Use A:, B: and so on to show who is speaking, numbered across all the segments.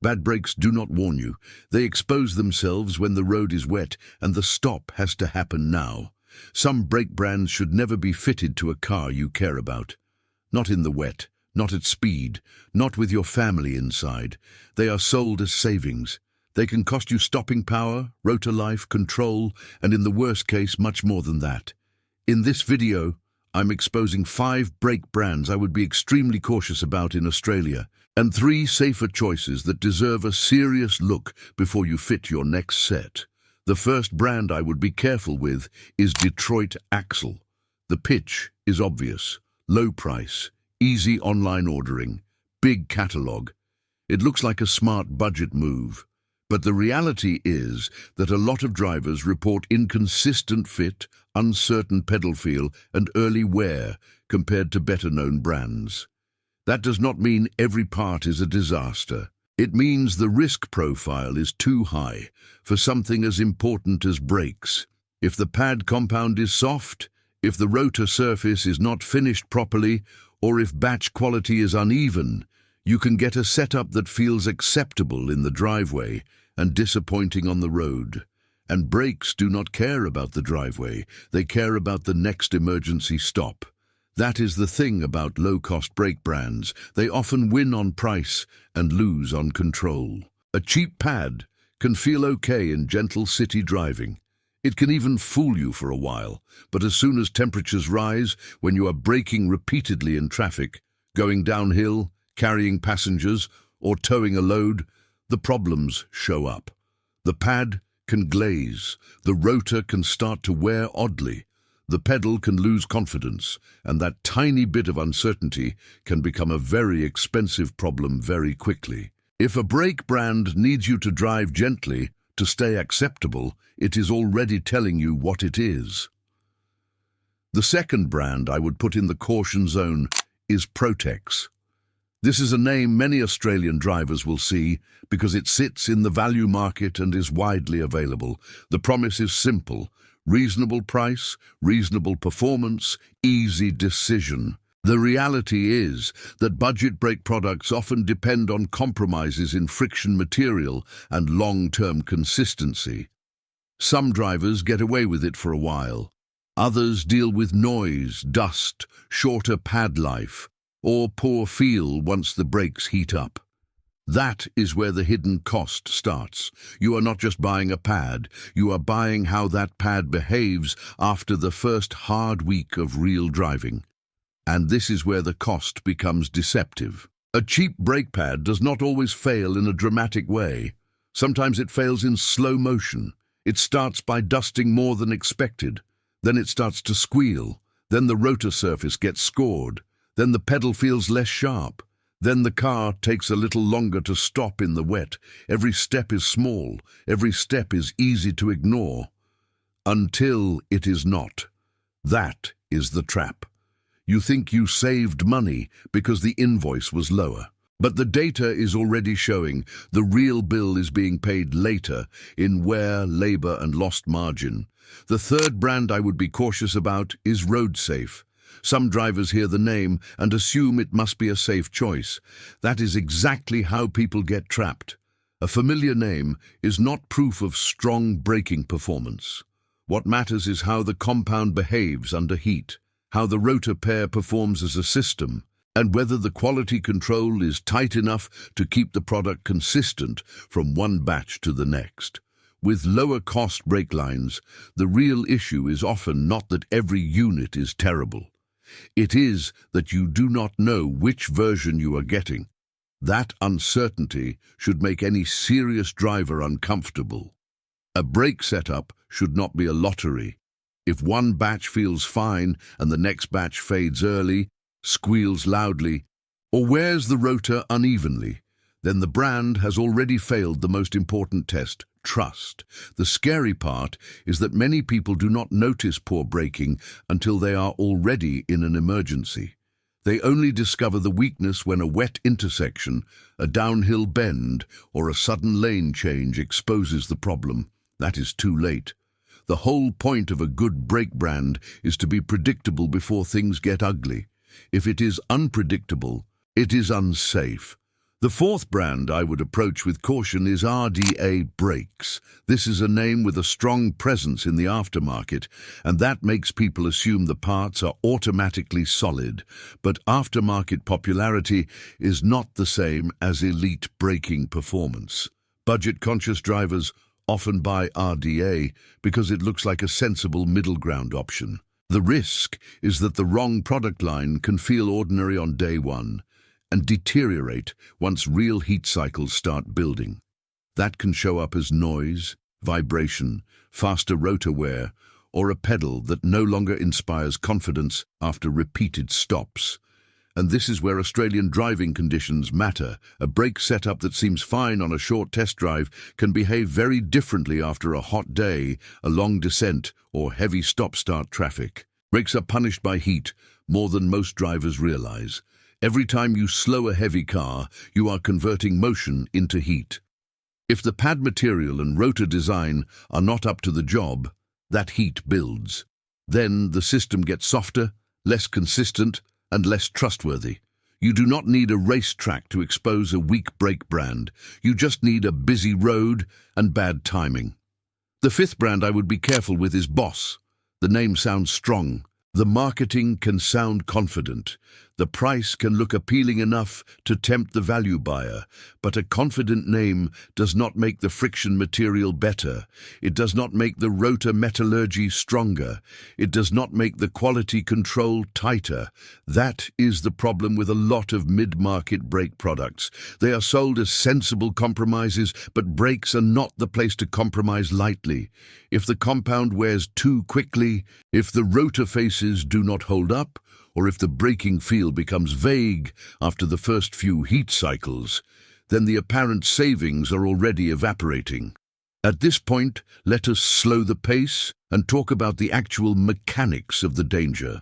A: Bad brakes do not warn you. They expose themselves when the road is wet and the stop has to happen now. Some brake brands should never be fitted to a car you care about. Not in the wet, not at speed, not with your family inside. They are sold as savings. They can cost you stopping power, rotor life, control, and in the worst case, much more than that. In this video, I'm exposing 5 brake brands I would be extremely cautious about in Australia, and 3 safer choices that deserve a serious look before you fit your next set. The first brand I would be careful with is Detroit Axle. The pitch is obvious. Low price, easy online ordering, big catalogue. It looks like a smart budget move. But the reality is that a lot of drivers report inconsistent fit, uncertain pedal feel, and early wear compared to better-known brands. That does not mean every part is a disaster. It means the risk profile is too high for something as important as brakes. If the pad compound is soft, if the rotor surface is not finished properly, or if batch quality is uneven, you can get a setup that feels acceptable in the driveway and disappointing on the road. And brakes do not care about the driveway, they care about the next emergency stop. That is the thing about low-cost brake brands. They often win on price and lose on control. A cheap pad can feel okay in gentle city driving. It can even fool you for a while, but as soon as temperatures rise, when you are braking repeatedly in traffic, going downhill, carrying passengers, or towing a load, the problems show up. The pad can glaze, the rotor can start to wear oddly, the pedal can lose confidence, and that tiny bit of uncertainty can become a very expensive problem very quickly. If a brake brand needs you to drive gently to stay acceptable, it is already telling you what it is. The second brand I would put in the caution zone is Protex. This is a name many Australian drivers will see because it sits in the value market and is widely available. The promise is simple: reasonable price, reasonable performance, easy decision. The reality is that budget brake products often depend on compromises in friction material and long-term consistency. Some drivers get away with it for a while. Others deal with noise, dust, shorter pad life, or poor feel once the brakes heat up. That is where the hidden cost starts. You are not just buying a pad, you are buying how that pad behaves after the first hard week of real driving. And this is where the cost becomes deceptive. A cheap brake pad does not always fail in a dramatic way. Sometimes it fails in slow motion. It starts by dusting more than expected. Then it starts to squeal. Then the rotor surface gets scored. Then the pedal feels less sharp. Then the car takes a little longer to stop in the wet. Every step is small. Every step is easy to ignore. Until it is not. That is the trap. You think you saved money because the invoice was lower. But the data is already showing the real bill is being paid later in wear, labor, and lost margin. The third brand I would be cautious about is RoadSafe. Some drivers hear the name and assume it must be a safe choice. That is exactly how people get trapped. A familiar name is not proof of strong braking performance. What matters is how the compound behaves under heat, how the rotor pair performs as a system, and whether the quality control is tight enough to keep the product consistent from one batch to the next. With lower-cost brake lines, the real issue is often not that every unit is terrible. It is that you do not know which version you are getting. That uncertainty should make any serious driver uncomfortable. A brake setup should not be a lottery. If one batch feels fine and the next batch fades early, squeals loudly, or wears the rotor unevenly, then the brand has already failed the most important test: trust. The scary part is that many people do not notice poor braking until they are already in an emergency. They only discover the weakness when a wet intersection, a downhill bend, or a sudden lane change exposes the problem. That is too late. The whole point of a good brake brand is to be predictable before things get ugly. If it is unpredictable, it is unsafe. The fourth brand I would approach with caution is RDA Brakes. This is a name with a strong presence in the aftermarket, and that makes people assume the parts are automatically solid. But aftermarket popularity is not the same as elite braking performance. Budget-conscious drivers often buy RDA because it looks like a sensible middle ground option. The risk is that the wrong product line can feel ordinary on day one and deteriorate once real heat cycles start building. That can show up as noise, vibration, faster rotor wear, or a pedal that no longer inspires confidence after repeated stops. And this is where Australian driving conditions matter. A brake setup that seems fine on a short test drive can behave very differently after a hot day, a long descent, or heavy stop-start traffic. Brakes are punished by heat more than most drivers realize. Every time you slow a heavy car, you are converting motion into heat. If the pad material and rotor design are not up to the job, that heat builds. Then the system gets softer, less consistent, and less trustworthy. You do not need a racetrack to expose a weak brake brand. You just need a busy road and bad timing. The fifth brand I would be careful with is Boss. The name sounds strong. The marketing can sound confident. The price can look appealing enough to tempt the value buyer, but a confident name does not make the friction material better. It does not make the rotor metallurgy stronger. It does not make the quality control tighter. That is the problem with a lot of mid-market brake products. They are sold as sensible compromises, but brakes are not the place to compromise lightly. If the compound wears too quickly, if the rotor faces do not hold up, or if the braking feel becomes vague after the first few heat cycles, then the apparent savings are already evaporating. At this point, let us slow the pace and talk about the actual mechanics of the danger.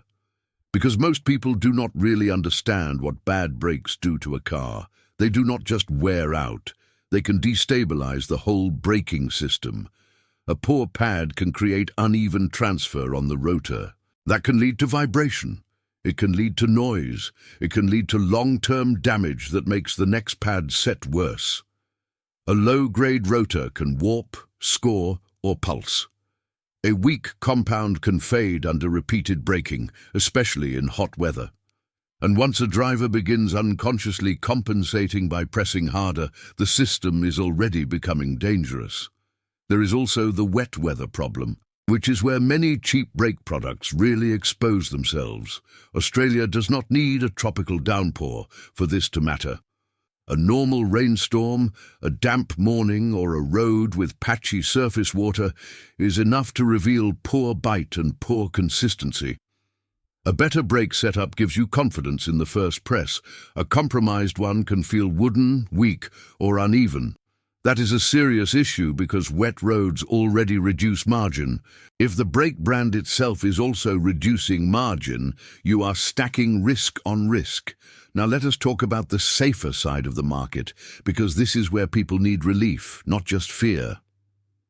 A: Because most people do not really understand what bad brakes do to a car. They do not just wear out. They can destabilize the whole braking system. A poor pad can create uneven transfer on the rotor. That can lead to vibration. It can lead to noise. It can lead to long-term damage that makes the next pad set worse. A low-grade rotor can warp, score, or pulse. A weak compound can fade under repeated braking, especially in hot weather. And once a driver begins unconsciously compensating by pressing harder, the system is already becoming dangerous. There is also the wet weather problem, which is where many cheap brake products really expose themselves. Australia does not need a tropical downpour for this to matter. A normal rainstorm, a damp morning, or a road with patchy surface water is enough to reveal poor bite and poor consistency. A better brake setup gives you confidence in the first press. A compromised one can feel wooden, weak, or uneven. That is a serious issue because wet roads already reduce margin. If the brake brand itself is also reducing margin, you are stacking risk on risk. Now let us talk about the safer side of the market, because this is where people need relief, not just fear.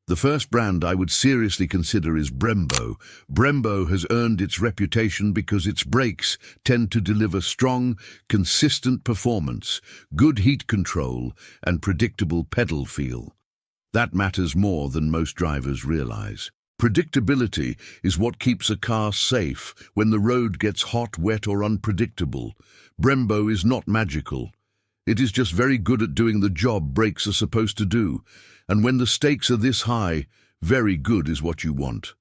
A: The first brand I would seriously consider is Brembo. Brembo has earned its reputation because its brakes tend to deliver strong, consistent performance, good heat control, and predictable pedal feel. That matters more than most drivers realize. Predictability is what keeps a car safe when the road gets hot, wet, or unpredictable. Brembo is not magical. It is just very good at doing the job brakes are supposed to do. And when the stakes are this high, very good is what you want.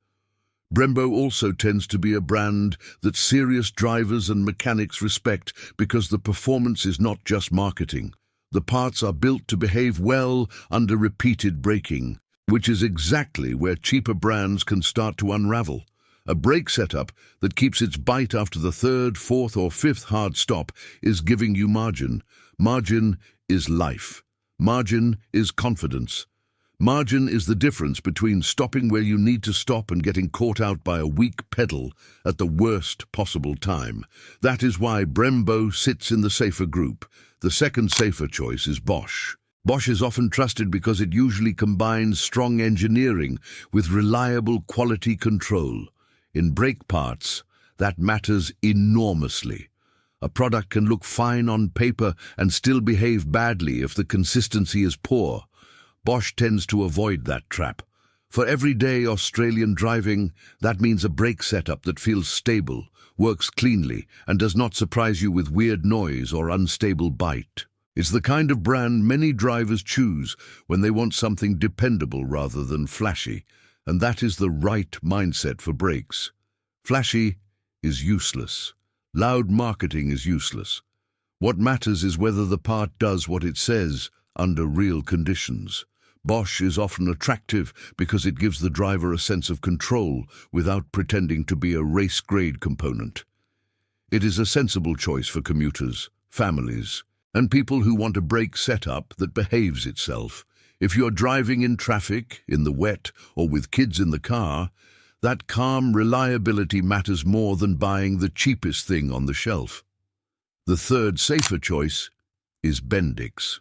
A: Brembo also tends to be a brand that serious drivers and mechanics respect because the performance is not just marketing. The parts are built to behave well under repeated braking, which is exactly where cheaper brands can start to unravel. A brake setup that keeps its bite after the third, fourth, or fifth hard stop is giving you margin. Margin is life. Margin is confidence. Margin is the difference between stopping where you need to stop and getting caught out by a weak pedal at the worst possible time. That is why Brembo sits in the safer group. The second safer choice is Bosch. Bosch is often trusted because it usually combines strong engineering with reliable quality control. In brake parts, that matters enormously. A product can look fine on paper and still behave badly if the consistency is poor. Bosch tends to avoid that trap. For everyday Australian driving, that means a brake setup that feels stable, works cleanly, and does not surprise you with weird noise or unstable bite. It's the kind of brand many drivers choose when they want something dependable rather than flashy, and that is the right mindset for brakes. Flashy is useless. Loud marketing is useless. What matters is whether the part does what it says under real conditions. Bosch is often attractive because it gives the driver a sense of control without pretending to be a race-grade component. It is a sensible choice for commuters, families, and people who want a brake setup that behaves itself. If you're driving in traffic, in the wet, or with kids in the car, that calm reliability matters more than buying the cheapest thing on the shelf. The third, safer choice is Bendix.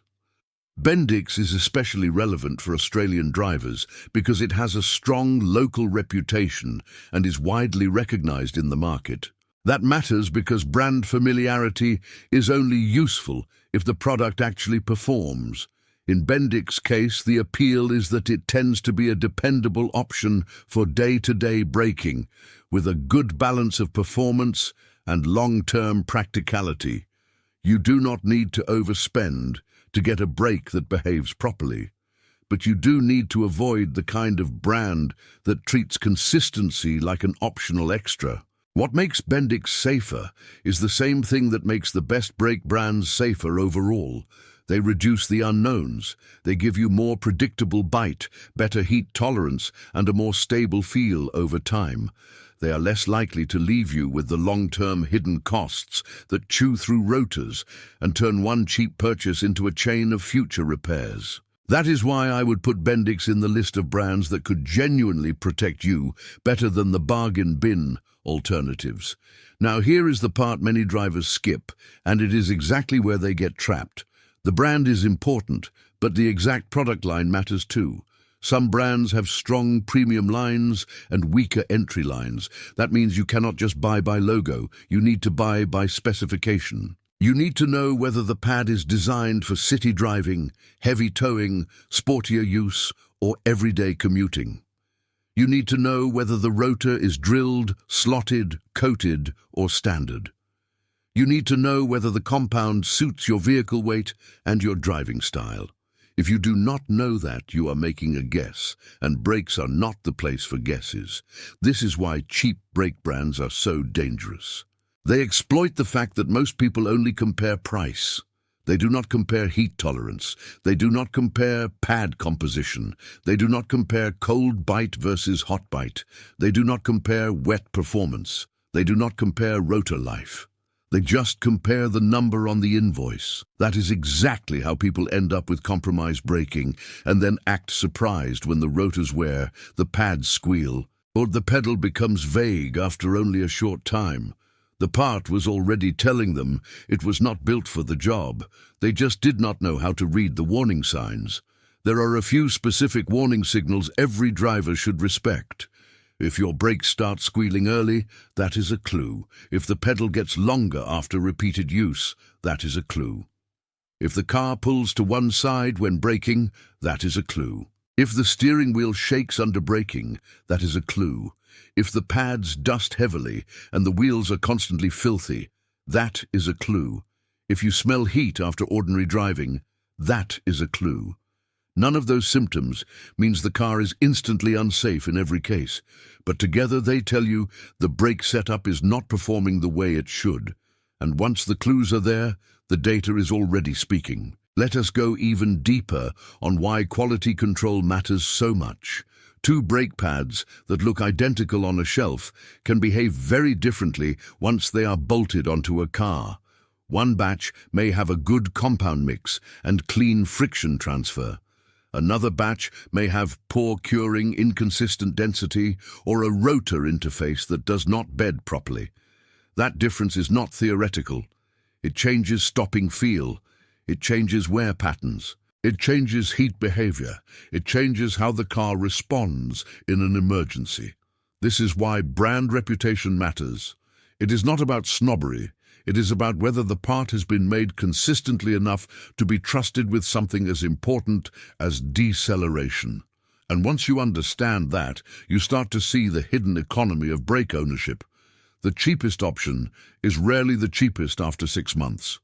A: Bendix is especially relevant for Australian drivers because it has a strong local reputation and is widely recognised in the market. That matters because brand familiarity is only useful if the product actually performs. In Bendix's case, the appeal is that it tends to be a dependable option for day-to-day braking, with a good balance of performance and long-term practicality. You do not need to overspend to get a brake that behaves properly, but you do need to avoid the kind of brand that treats consistency like an optional extra. What makes Bendix safer is the same thing that makes the best brake brands safer overall. They reduce the unknowns. They give you more predictable bite, better heat tolerance, and a more stable feel over time. They are less likely to leave you with the long-term hidden costs that chew through rotors and turn one cheap purchase into a chain of future repairs. That is why I would put Bendix in the list of brands that could genuinely protect you better than the bargain bin alternatives. Now here is the part many drivers skip, and it is exactly where they get trapped. The brand is important, but the exact product line matters too. Some brands have strong premium lines and weaker entry lines. That means you cannot just buy by logo. You need to buy by specification. You need to know whether the pad is designed for city driving, heavy towing, sportier use, or everyday commuting. You need to know whether the rotor is drilled, slotted, coated, or standard. You need to know whether the compound suits your vehicle weight and your driving style. If you do not know that, you are making a guess, and brakes are not the place for guesses. This is why cheap brake brands are so dangerous. They exploit the fact that most people only compare price. They do not compare heat tolerance. They do not compare pad composition. They do not compare cold bite versus hot bite. They do not compare wet performance. They do not compare rotor life. They just compare the number on the invoice. That is exactly how people end up with compromised braking and then act surprised when the rotors wear, the pads squeal, or the pedal becomes vague after only a short time. The part was already telling them it was not built for the job. They just did not know how to read the warning signs. There are a few specific warning signals every driver should respect. If your brakes start squealing early, that is a clue. If the pedal gets longer after repeated use, that is a clue. If the car pulls to one side when braking, that is a clue. If the steering wheel shakes under braking, that is a clue. If the pads dust heavily and the wheels are constantly filthy, that is a clue. If you smell heat after ordinary driving, that is a clue. None of those symptoms means the car is instantly unsafe in every case, but together they tell you the brake setup is not performing the way it should. And once the clues are there, the data is already speaking. Let us go even deeper on why quality control matters so much. Two brake pads that look identical on a shelf can behave very differently once they are bolted onto a car. One batch may have a good compound mix and clean friction transfer. Another batch may have poor curing, inconsistent density, or a rotor interface that does not bed properly. That difference is not theoretical. It changes stopping feel. It changes wear patterns. It changes heat behavior. It changes how the car responds in an emergency. This is why brand reputation matters. It is not about snobbery. It is about whether the part has been made consistently enough to be trusted with something as important as deceleration. And once you understand that, you start to see the hidden economy of brake ownership. The cheapest option is rarely the cheapest after 6 months.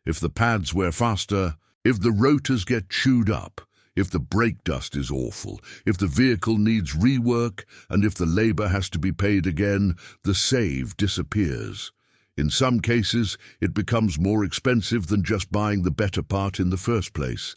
A: If the pads wear faster, if the rotors get chewed up, if the brake dust is awful, if the vehicle needs rework, and if the labor has to be paid again, the save disappears. In some cases, it becomes more expensive than just buying the better part in the first place.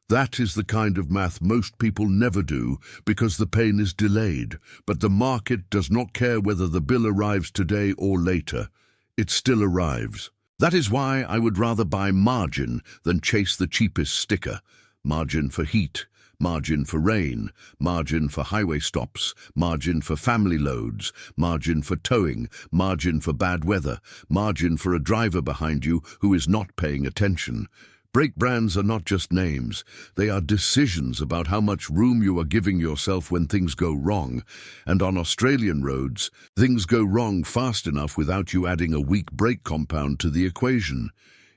A: That is the kind of math most people never do because the pain is delayed, but the market does not care whether the bill arrives today or later. It still arrives. That is why I would rather buy margin than chase the cheapest sticker. Margin for heat, margin for rain, margin for highway stops, margin for family loads, margin for towing, margin for bad weather, margin for a driver behind you who is not paying attention. Brake brands are not just names, they are decisions about how much room you are giving yourself when things go wrong. And on Australian roads, things go wrong fast enough without you adding a weak brake compound to the equation.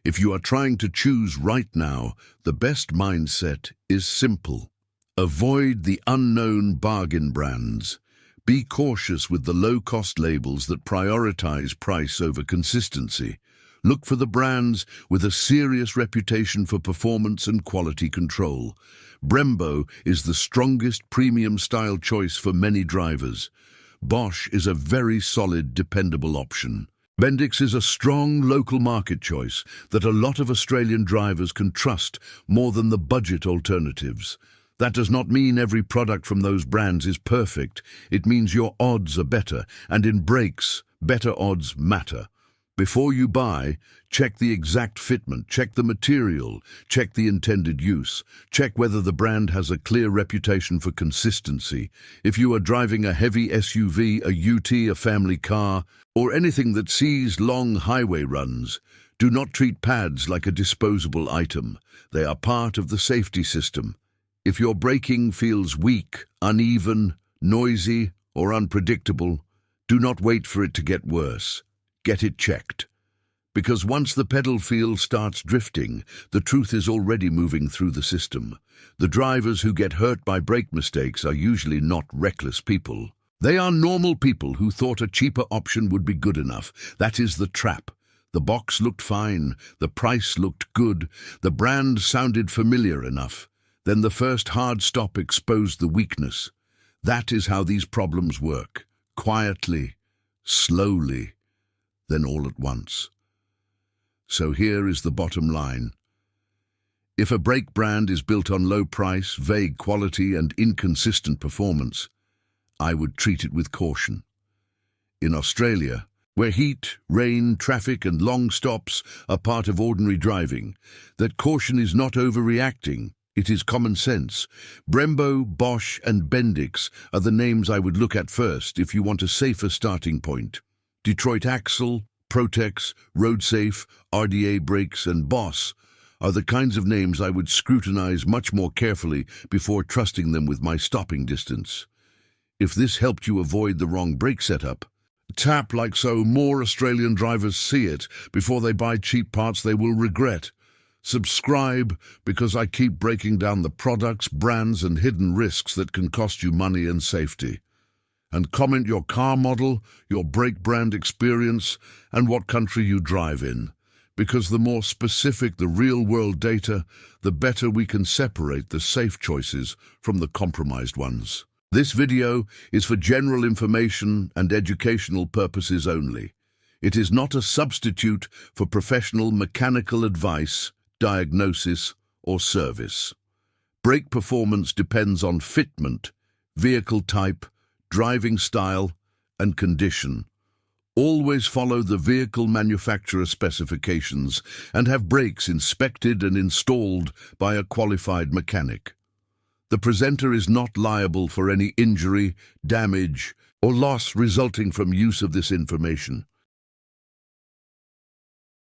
A: If you are trying to choose right now, the best mindset is simple. Avoid the unknown bargain brands. Be cautious with the low-cost labels that prioritize price over consistency. Look for the brands with a serious reputation for performance and quality control. Brembo is the strongest premium-style choice for many drivers. Bosch is a very solid, dependable option. Bendix is a strong local market choice that a lot of Australian drivers can trust more than the budget alternatives. That does not mean every product from those brands is perfect. It means your odds are better, and in brakes, better odds matter. Before you buy, check the exact fitment, check the material, check the intended use, check whether the brand has a clear reputation for consistency. If you are driving a heavy SUV, a UT, a family car, or anything that sees long highway runs, do not treat pads like a disposable item. They are part of the safety system. If your braking feels weak, uneven, noisy, or unpredictable, do not wait for it to get worse. Get it checked. Because once the pedal feel starts drifting, the truth is already moving through the system. The drivers who get hurt by brake mistakes are usually not reckless people. They are normal people who thought a cheaper option would be good enough. That is the trap. The box looked fine, the price looked good, the brand sounded familiar enough. Then the first hard stop exposed the weakness. That is how these problems work. Quietly, slowly, then all at once. So here is the bottom line. If a brake brand is built on low price, vague quality, and inconsistent performance, I would treat it with caution. In Australia, where heat, rain, traffic, and long stops are part of ordinary driving, that caution is not overreacting. It is common sense. Brembo, Bosch, and Bendix are the names I would look at first if you want a safer starting point. Detroit Axle, Protex, RoadSafe, RDA Brakes, and Boss are the kinds of names I would scrutinize much more carefully before trusting them with my stopping distance. If this helped you avoid the wrong brake setup, tap like so more Australian drivers see it before they buy cheap parts they will regret. Subscribe because I keep breaking down the products, brands, and hidden risks that can cost you money and safety. And comment your car model, your brake brand experience, and what country you drive in. Because the more specific the real-world data, the better we can separate the safe choices from the compromised ones. This video is for general information and educational purposes only. It is not a substitute for professional mechanical advice, diagnosis, or service. Brake performance depends on fitment, vehicle type, driving style, and condition. Always follow the vehicle manufacturer specifications and have brakes inspected and installed by a qualified mechanic. The presenter is not liable for any injury, damage, or loss resulting from use of this information.